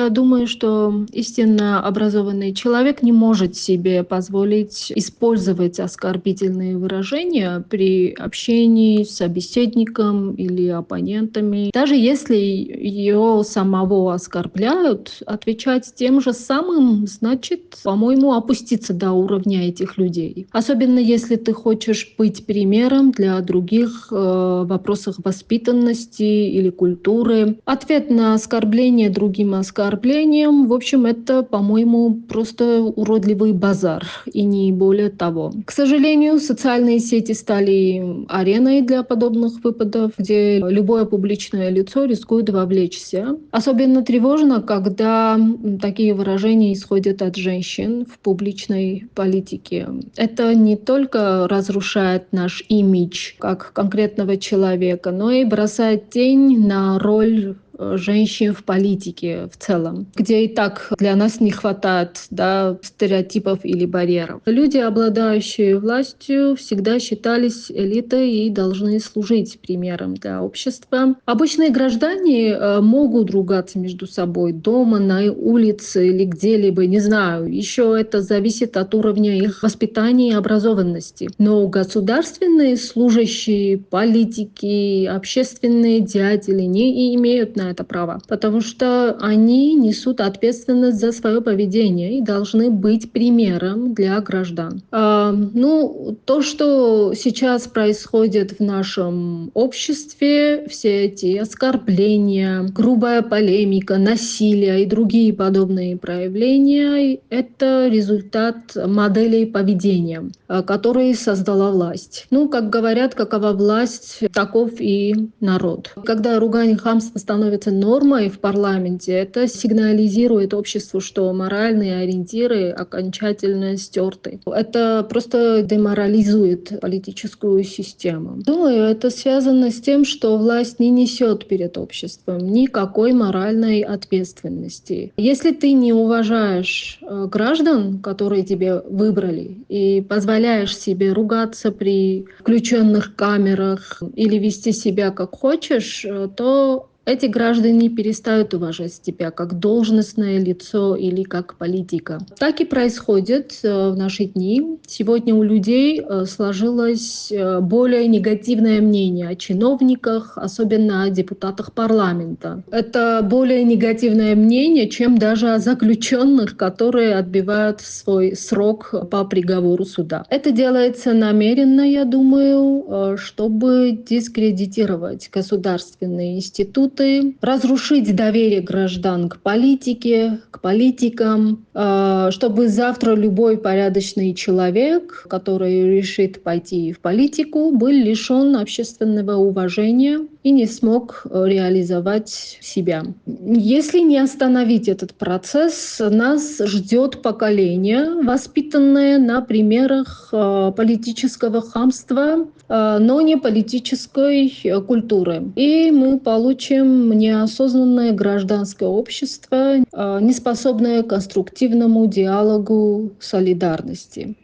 Я думаю, что истинно образованный человек не может себе позволить использовать оскорбительные выражения при общении с собеседником или оппонентами. Даже если ее самого оскорбляют, отвечать тем же самым значит, по-моему, опуститься до уровня этих людей. Особенно если ты хочешь быть примером для других в вопросах воспитанности или культуры. Ответ на оскорбление другим оскорблением, в общем, это, по-моему, просто уродливый базар, и не более того. К сожалению, социальные сети стали ареной для подобных выпадов, где любое публичное лицо рискует вовлечься. Особенно тревожно, когда такие выражения исходят от женщин в публичной политике. Это не только разрушает наш имидж как конкретного человека, но и бросает тень на роль женщин в политике в целом, где и так для нас не хватает стереотипов или барьеров. Люди, обладающие властью, всегда считались элитой и должны служить примером для общества. Обычные граждане могут ругаться между собой дома, на улице или где-либо, не знаю. Еще это зависит от уровня их воспитания и образованности. Но государственные служащие, политики, общественные деятели не имеют на это право, потому что они несут ответственность за свое поведение и должны быть примером для граждан. То, что сейчас происходит в нашем обществе, все эти оскорбления, грубая полемика, насилие и другие подобные проявления, это результат моделей поведения, которые создала власть. Как говорят, какова власть, таков и народ. Когда ругань, хамство становится нормой в парламенте, это сигнализирует обществу, что моральные ориентиры окончательно стерты. Это просто деморализует политическую систему. Думаю, это связано с тем, что власть не несет перед обществом никакой моральной ответственности. Если ты не уважаешь граждан, которые тебя выбрали, и позволяешь себе ругаться при включенных камерах или вести себя как хочешь, то эти граждане перестают уважать тебя как должностное лицо или как политика. Так и происходит в наши дни. Сегодня у людей сложилось более негативное мнение о чиновниках, особенно о депутатах парламента. Это более негативное мнение, чем даже о заключенных, которые отбивают свой срок по приговору суда. Это делается намеренно, я думаю, чтобы дискредитировать государственные институты, разрушить доверие граждан к политике, к политикам, чтобы завтра любой порядочный человек, который решит пойти в политику, был лишен общественного уважения и не смог реализовать себя. Если не остановить этот процесс, нас ждет поколение, воспитанное на примерах политического хамства, но не политической культуры. И мы получим неосознанное гражданское общество, неспособное к конструктивному диалогу солидарности.